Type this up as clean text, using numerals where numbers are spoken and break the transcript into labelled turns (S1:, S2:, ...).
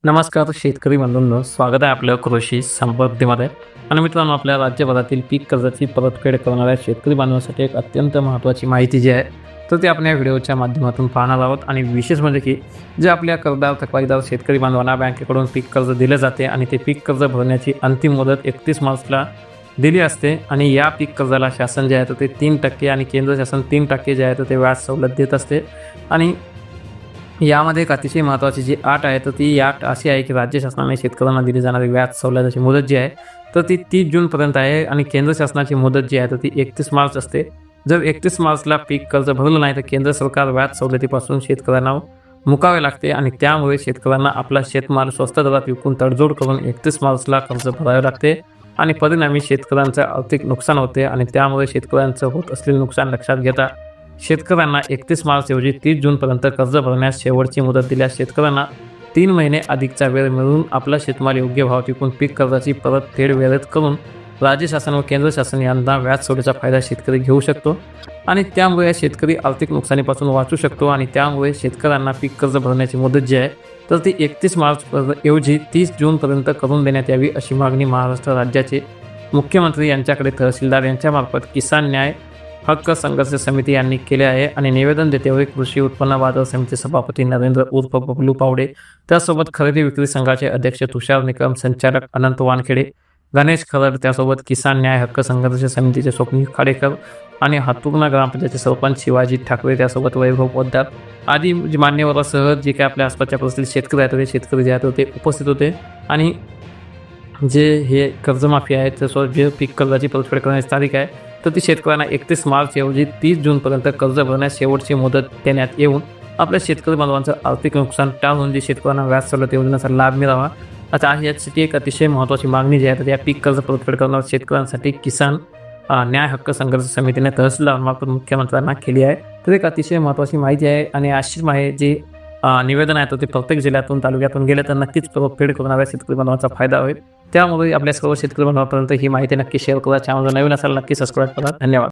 S1: नमस्कार शेतकरी बंधूंनो, स्वागत आहे आपलं कृषी समृद्धीमध्ये. आणि मित्रांनो, आपल्या राज्यभरातील पीक कर्जाची परतफेड करणाऱ्या शेतकरी बांधवांसाठी एक अत्यंत महत्त्वाची माहिती जी आहे तर ती आपण या व्हिडिओच्या माध्यमातून पाहणार आहोत. आणि विशेष म्हणजे की जे आपल्या कर्जदार थकबाकीदार शेतकरी बांधवांना बँकेकडून पीक कर्ज दिले जाते आणि ते पीक कर्ज भरण्याची अंतिम मुदत 31 मार्चला दिली असते. आणि या पीक कर्जाला शासन जे आहे तर ते 3% आणि केंद्र शासन 3% जे आहे तर ते व्याज सवलत देत असते. आणि यामध्ये एक अतिशय महत्त्वाची जी अट आहे तर ती अट अशी आहे की राज्य शासनाने शेतकऱ्यांना दिली जाणारी व्याज सवलतीची मुदत जी आहे तर ती 30 जूनपर्यंत आहे आणि केंद्र शासनाची मुदत जी आहे तर ती 31 मार्च असते. जर 31 मार्चला पीक कर्ज भरलं नाही तर केंद्र सरकार व्याज सवलतीपासून शेतकऱ्यांना मुकावे लागते आणि त्यामुळे शेतकऱ्यांना आपला शेतमाल स्वस्त दरात विकून तडजोड करून 31 मार्चला कर्ज भरावे लागते आणि परिणामी शेतकऱ्यांचं आर्थिक नुकसान होते. आणि त्यामुळे शेतकऱ्यांचं होत असलेले नुकसान लक्षात घेता शेतकऱ्यांना 31 मार्चऐवजी 30 जूनपर्यंत कर्ज भरण्यास शेवटची मुदत दिल्यास शेतकऱ्यांना 3 महिने अधिकचा वेळ मिळून आपला शेतमाल योग्य भावात विकून पीक कर्जाची परतफेड वेळेत करून राज्य शासन व केंद्र शासन यांना व्याज सवलतीचा फायदा शेतकरी घेऊ शकतो. आणि त्यामुळे शेतकरी आर्थिक नुकसानीपासून वाचू शकतो. आणि त्यामुळे शेतकऱ्यांना पीक कर्ज भरण्याची मुदत जी आहे तर ती 31 मार्च ऐवजी 30 जूनपर्यंत करून देण्यात यावी अशी मागणी महाराष्ट्र राज्याचे मुख्यमंत्री यांच्याकडे तहसीलदार यांच्यामार्फत किसान न्याय हक्क संघर्ष समिती यांनी केले आहे. आणि निवेदन देतेवेळी कृषी उत्पन्न बाजार समिती सभापती नरेंद्र उर्फ बबलू पावडे, त्यासोबत खरेदी विक्री संघाचे अध्यक्ष तुषार निकम, संचालक अनंत वानखेडे, गणेश खरड, त्यासोबत किसान न्याय हक्क संघर्ष समितीचे स्वप्नील खाडेकर आणि हातुर्णा ग्रामपंचायतचे सरपंच शिवाजी ठाकरे, त्यासोबत वैभव पोद्दार आदी मान्यवरांसह जे काही आपल्या आसपासच्या परिस्थितीत शेतकरी आहेत ते शेतकरी जे आहेत ते उपस्थित होते. आणि जे हे कर्जमाफी आहे त्यासोबत जे पीक कर्जाची परतफेड करण्याची तारीख आहे तर ती शेतकऱ्यांना 31 मार्चऐवजी 30 जूनपर्यंत कर्ज भरण्यास शेवटची मुदत देण्यात येऊन आपल्या शेतकरी बांधवांचं आर्थिक नुकसान टाळून जे शेतकऱ्यांना व्याज सवलत योजनेचा लाभ मिळावा. आता यासाठी एक अतिशय महत्त्वाची मागणी जी आहे तर या पीक कर्ज परतफेड करणाऱ्या शेतकऱ्यांसाठी किसान न्याय हक्क संघर्ष समितीने तहसीलदारांमार्फत मुख्यमंत्र्यांना केली आहे. तर एक अतिशय महत्त्वाची माहिती आहे आणि अशीच आहे जे निवेदन आहे तर ते प्रत्येक जिल्ह्यातून तालुक्यातून गेले तर नक्कीच परतफेड करणाऱ्या शेतकरी बांधवांचा फायदा होईल. त्यामुळे आपल्या सर्व शेतकरी बांधवांपर्यंत ही माहिती नक्की शेअर करा. चॅनल नवीन असाल नक्की सबस्क्राईब करा. धन्यवाद.